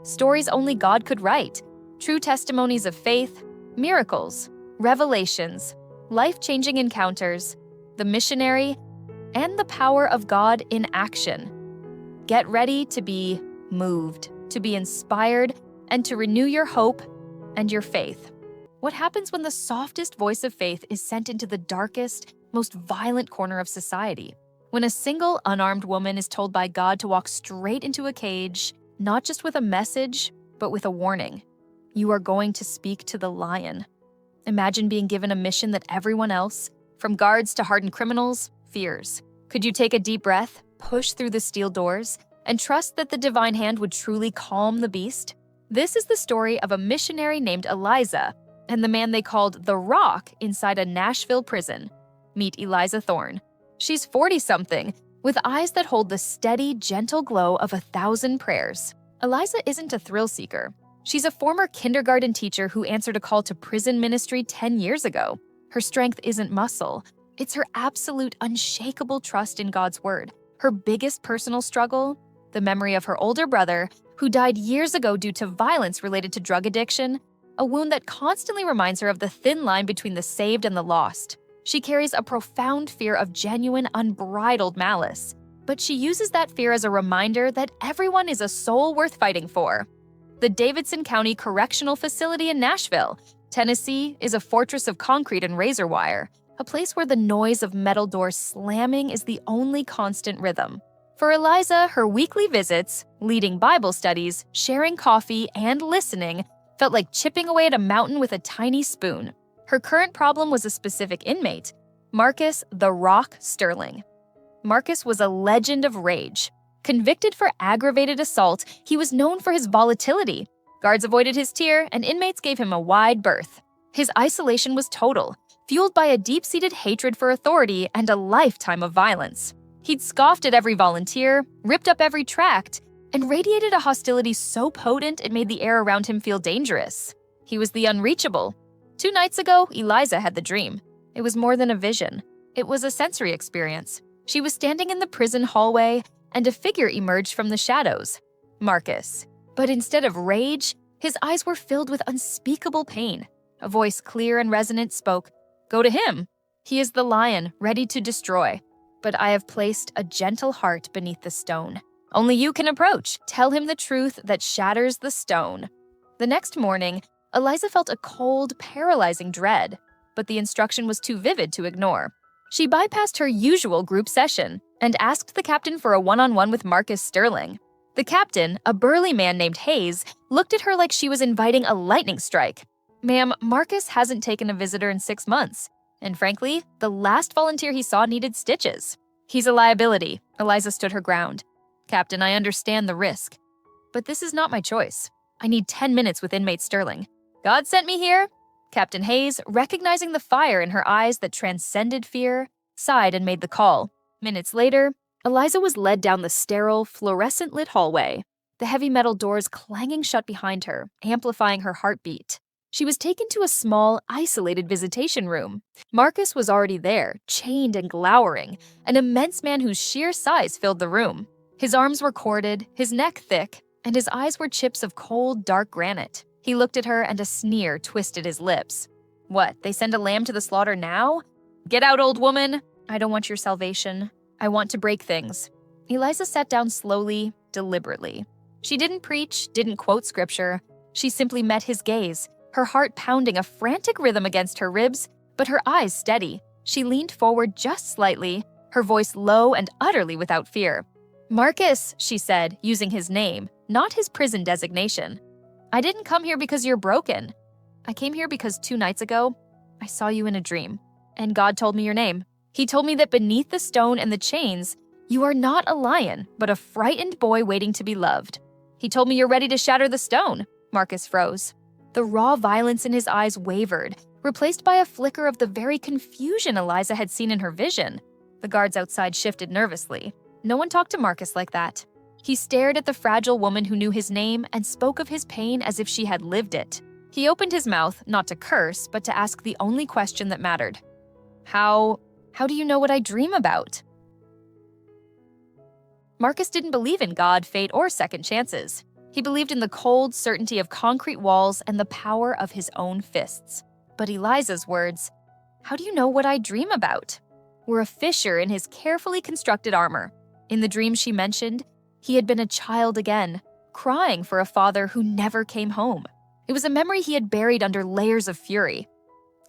stories only God could write, true testimonies of faith, miracles, revelations, life-changing encounters, the missionary, and the power of God in action. Get ready to be moved, to be inspired, and to renew your hope and your faith. What happens when the softest voice of faith is sent into the darkest, most violent corner of society? When a single unarmed woman is told by God to walk straight into a cage, not just with a message, but with a warning. You are going to speak to the lion. Imagine being given a mission that everyone else, from guards to hardened criminals, fears. Could you take a deep breath, push through the steel doors, and trust that the divine hand would truly calm the beast? This is the story of a missionary named Eliza and the man they called the Rock inside a Nashville prison. Meet Eliza Thorne. She's 40-something, with eyes that hold the steady, gentle glow of 1,000 prayers. Eliza isn't a thrill seeker. She's a former kindergarten teacher who answered a call to prison ministry 10 years ago. Her strength isn't muscle. It's her absolute, unshakable trust in God's word. Her biggest personal struggle? The memory of her older brother, who died years ago due to violence related to drug addiction, a wound that constantly reminds her of the thin line between the saved and the lost. She carries a profound fear of genuine, unbridled malice, but she uses that fear as a reminder that everyone is a soul worth fighting for. The Davidson County Correctional Facility in Nashville, Tennessee, is a fortress of concrete and razor wire, a place where the noise of metal doors slamming is the only constant rhythm. For Eliza, her weekly visits, leading Bible studies, sharing coffee, and listening felt like chipping away at a mountain with a tiny spoon. Her current problem was a specific inmate, Marcus the Rock Sterling. Marcus was a legend of rage. Convicted for aggravated assault, he was known for his volatility. Guards avoided his tear, and inmates gave him a wide berth. His isolation was total, fueled by a deep-seated hatred for authority and a lifetime of violence. He'd scoffed at every volunteer, ripped up every tract, and radiated a hostility so potent it made the air around him feel dangerous. He was the unreachable. 2 nights ago, Eliza had the dream. It was more than a vision. It was a sensory experience. She was standing in the prison hallway, and a figure emerged from the shadows. Marcus. But instead of rage, his eyes were filled with unspeakable pain. A voice clear and resonant spoke, "Go to him. He is the lion, ready to destroy. But I have placed a gentle heart beneath the stone. Only you can approach. Tell him the truth that shatters the stone." The next morning, Eliza felt a cold, paralyzing dread, but the instruction was too vivid to ignore. She bypassed her usual group session and asked the captain for a one-on-one with Marcus Sterling. The captain, a burly man named Hayes, looked at her like she was inviting a lightning strike. "Ma'am, Marcus hasn't taken a visitor in 6 months. And frankly, the last volunteer he saw needed stitches. He's a liability." Eliza stood her ground. "Captain, I understand the risk. But this is not my choice. I need 10 minutes with inmate Sterling. God sent me here?" Captain Hayes, recognizing the fire in her eyes that transcended fear, sighed and made the call. Minutes later, Eliza was led down the sterile, fluorescent-lit hallway, the heavy metal doors clanging shut behind her, amplifying her heartbeat. She was taken to a small, isolated visitation room. Marcus was already there, chained and glowering, an immense man whose sheer size filled the room. His arms were corded, his neck thick, and his eyes were chips of cold, dark granite. He looked at her and a sneer twisted his lips. "What, they send a lamb to the slaughter now? Get out, old woman! I don't want your salvation. I want to break things." Eliza sat down slowly, deliberately. She didn't preach, didn't quote scripture. She simply met his gaze, her heart pounding a frantic rhythm against her ribs, but her eyes steady. She leaned forward just slightly, her voice low and utterly without fear. "Marcus," she said, using his name, not his prison designation. "I didn't come here because you're broken. I came here because 2 nights ago, I saw you in a dream, and God told me your name. He told me that beneath the stone and the chains, you are not a lion, but a frightened boy waiting to be loved. He told me you're ready to shatter the stone." Marcus froze. The raw violence in his eyes wavered, replaced by a flicker of the very confusion Eliza had seen in her vision. The guards outside shifted nervously. No one talked to Marcus like that. He stared at the fragile woman who knew his name and spoke of his pain as if she had lived it. He opened his mouth, not to curse, but to ask the only question that mattered. How do you know what I dream about?" Marcus didn't believe in God, fate, or second chances. He believed in the cold certainty of concrete walls and the power of his own fists. But Eliza's words, "How do you know what I dream about?" were a fissure in his carefully constructed armor. In the dream she mentioned, he had been a child again, crying for a father who never came home. It was a memory he had buried under layers of fury.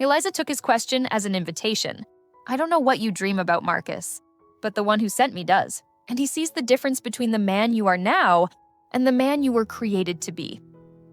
Eliza took his question as an invitation. "I don't know what you dream about, Marcus, but the one who sent me does. And he sees the difference between the man you are now and the man you were created to be."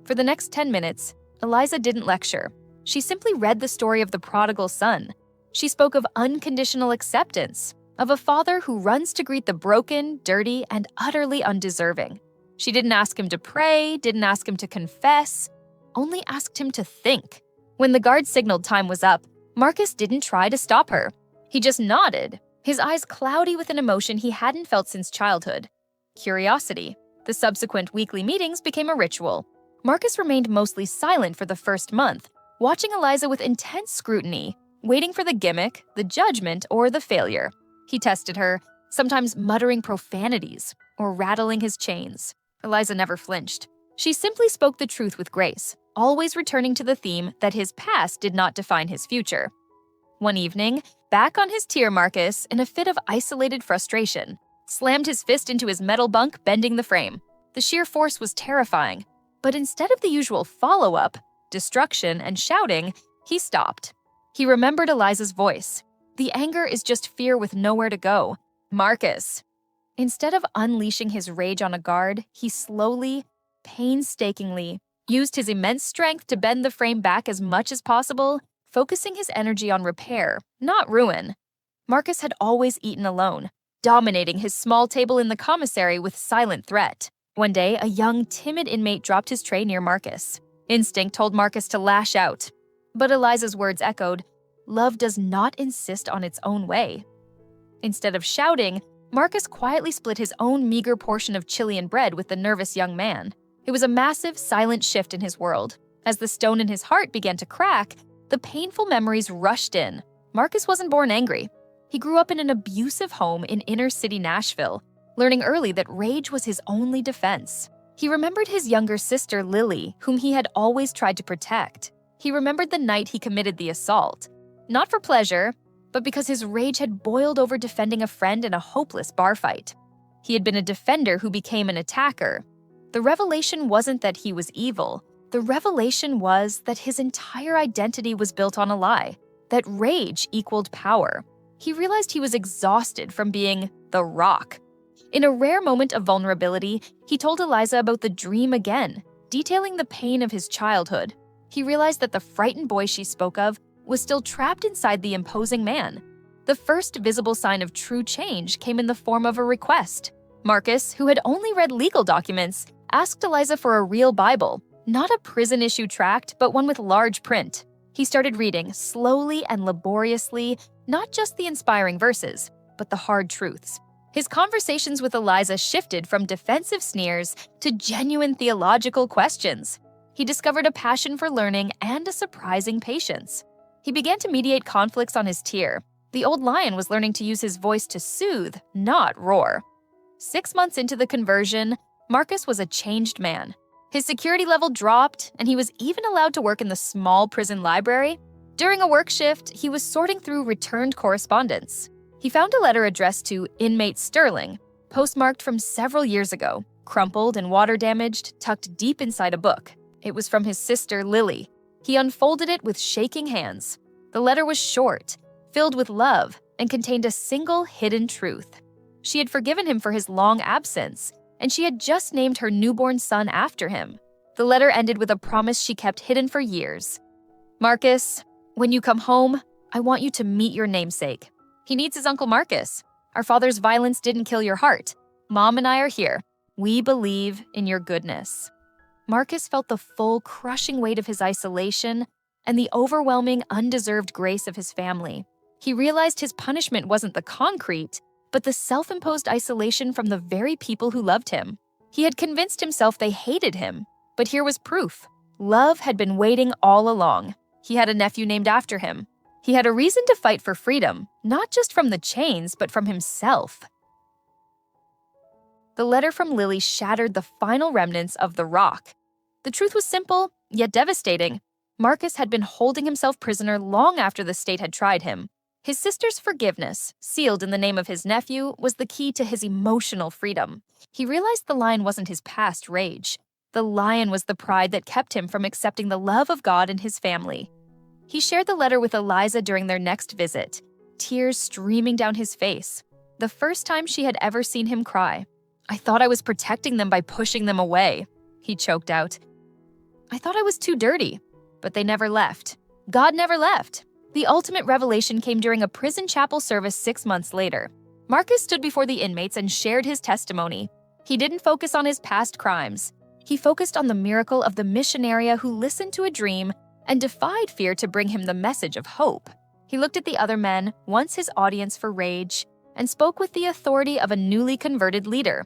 For the next 10 minutes, Eliza didn't lecture. She simply read the story of the prodigal son. She spoke of unconditional acceptance, of a father who runs to greet the broken, dirty, and utterly undeserving. She didn't ask him to pray, didn't ask him to confess, only asked him to think. When the guard signaled time was up, Marcus didn't try to stop her. He just nodded, his eyes cloudy with an emotion he hadn't felt since childhood: curiosity. The subsequent weekly meetings became a ritual. Marcus remained mostly silent for the first month, watching Eliza with intense scrutiny, waiting for the gimmick, the judgment, or the failure. He tested her, sometimes muttering profanities or rattling his chains. Eliza never flinched. She simply spoke the truth with grace, always returning to the theme that his past did not define his future. One evening, back on his tier, Marcus, in a fit of isolated frustration, slammed his fist into his metal bunk, bending the frame. The sheer force was terrifying, but instead of the usual follow-up, destruction, and shouting, he stopped. He remembered Eliza's voice. "The anger is just fear with nowhere to go. Marcus." Instead of unleashing his rage on a guard, he slowly, painstakingly, used his immense strength to bend the frame back as much as possible, focusing his energy on repair, not ruin. Marcus had always eaten alone, dominating his small table in the commissary with silent threat. One day, a young, timid inmate dropped his tray near Marcus. Instinct told Marcus to lash out. But Eliza's words echoed, "Love does not insist on its own way." Instead of shouting, Marcus quietly split his own meager portion of Chilean bread with the nervous young man. It was a massive, silent shift in his world. As the stone in his heart began to crack, the painful memories rushed in. Marcus wasn't born angry. He grew up in an abusive home in inner-city Nashville, learning early that rage was his only defense. He remembered his younger sister, Lily, whom he had always tried to protect. He remembered the night he committed the assault. Not for pleasure, but because his rage had boiled over defending a friend in a hopeless bar fight. He had been a defender who became an attacker. The revelation wasn't that he was evil. The revelation was that his entire identity was built on a lie, that rage equaled power. He realized he was exhausted from being the Rock. In a rare moment of vulnerability, he told Eliza about the dream again, detailing the pain of his childhood. He realized that the frightened boy she spoke of was still trapped inside the imposing man. The first visible sign of true change came in the form of a request. Marcus, who had only read legal documents, asked Eliza for a real Bible, not a prison-issue tract, but one with large print. He started reading, slowly and laboriously, not just the inspiring verses, but the hard truths. His conversations with Eliza shifted from defensive sneers to genuine theological questions. He discovered a passion for learning and a surprising patience. He began to mediate conflicts on his tier. The old lion was learning to use his voice to soothe, not roar. 6 months into the conversion, Marcus was a changed man. His security level dropped, and he was even allowed to work in the small prison library. During a work shift, he was sorting through returned correspondence. He found a letter addressed to inmate Sterling, postmarked from several years ago, crumpled and water-damaged, tucked deep inside a book. It was from his sister, Lily. He unfolded it with shaking hands. The letter was short, filled with love, and contained a single hidden truth. She had forgiven him for his long absence, and she had just named her newborn son after him. The letter ended with a promise she kept hidden for years. "Marcus, when you come home, I want you to meet your namesake. He needs his Uncle Marcus. Our father's violence didn't kill your heart. Mom and I are here. We believe in your goodness." Marcus felt the full, crushing weight of his isolation and the overwhelming, undeserved grace of his family. He realized his punishment wasn't the concrete, but the self-imposed isolation from the very people who loved him. He had convinced himself they hated him, but here was proof. Love had been waiting all along. He had a nephew named after him. He had a reason to fight for freedom, not just from the chains, but from himself. The letter from Lily shattered the final remnants of the rock. The truth was simple, yet devastating. Marcus had been holding himself prisoner long after the state had tried him. His sister's forgiveness, sealed in the name of his nephew, was the key to his emotional freedom. He realized the lion wasn't his past rage. The lion was the pride that kept him from accepting the love of God and his family. He shared the letter with Eliza during their next visit, tears streaming down his face. The first time she had ever seen him cry. "I thought I was protecting them by pushing them away," he choked out. "I thought I was too dirty." But they never left. God never left. The ultimate revelation came during a prison chapel service 6 months later. Marcus stood before the inmates and shared his testimony. He didn't focus on his past crimes. He focused on the miracle of the missionary who listened to a dream and defied fear to bring him the message of hope. He looked at the other men, once his audience for rage, and spoke with the authority of a newly converted leader.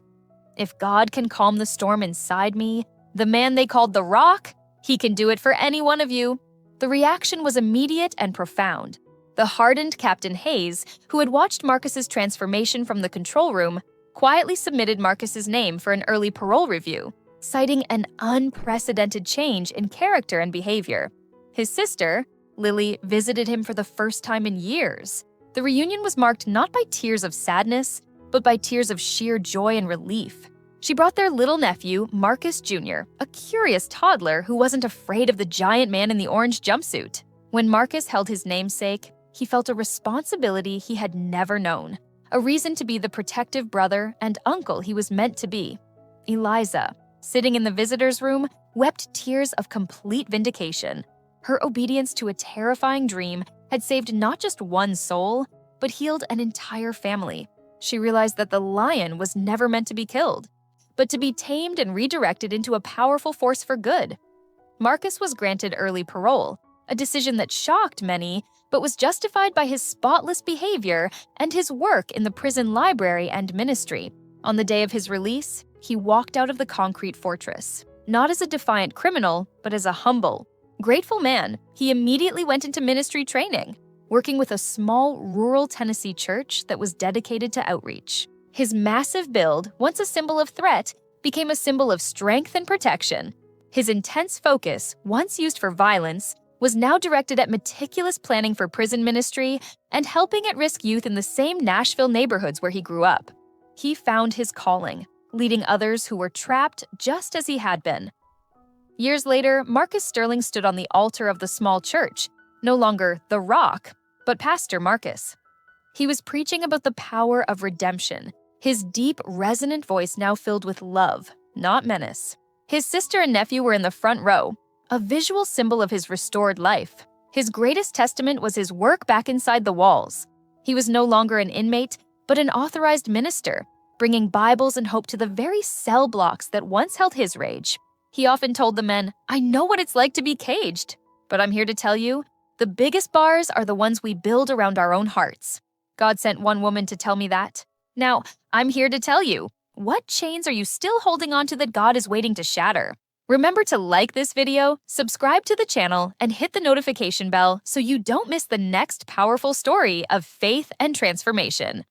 "If God can calm the storm inside me, the man they called the Rock, he can do it for any one of you." The reaction was immediate and profound. The hardened Captain Hayes, who had watched Marcus's transformation from the control room, quietly submitted Marcus's name for an early parole review, citing an unprecedented change in character and behavior. His sister, Lily, visited him for the first time in years. The reunion was marked not by tears of sadness, but by tears of sheer joy and relief. She brought their little nephew, Marcus Jr., a curious toddler who wasn't afraid of the giant man in the orange jumpsuit. When Marcus held his namesake, he felt a responsibility he had never known, a reason to be the protective brother and uncle he was meant to be. Eliza, sitting in the visitor's room, wept tears of complete vindication. Her obedience to a terrifying dream had saved not just one soul, but healed an entire family. She realized that the lion was never meant to be killed, but to be tamed and redirected into a powerful force for good. Marcus was granted early parole, a decision that shocked many, but was justified by his spotless behavior and his work in the prison library and ministry. On the day of his release, he walked out of the concrete fortress, not as a defiant criminal, but as a humble, grateful man. He immediately went into ministry training, working with a small rural Tennessee church that was dedicated to outreach. His massive build, once a symbol of threat, became a symbol of strength and protection. His intense focus, once used for violence, was now directed at meticulous planning for prison ministry and helping at-risk youth in the same Nashville neighborhoods where he grew up. He found his calling, leading others who were trapped just as he had been. Years later, Marcus Sterling stood on the altar of the small church, no longer the Rock, but Pastor Marcus. He was preaching about the power of redemption, his deep, resonant voice now filled with love, not menace. His sister and nephew were in the front row, a visual symbol of his restored life. His greatest testament was his work back inside the walls. He was no longer an inmate, but an authorized minister, bringing Bibles and hope to the very cell blocks that once held his rage. He often told the men, "I know what it's like to be caged, but I'm here to tell you, the biggest bars are the ones we build around our own hearts." God sent one woman to tell me that. Now, I'm here to tell you, what chains are you still holding on to that God is waiting to shatter? Remember to like this video, subscribe to the channel, and hit the notification bell so you don't miss the next powerful story of faith and transformation.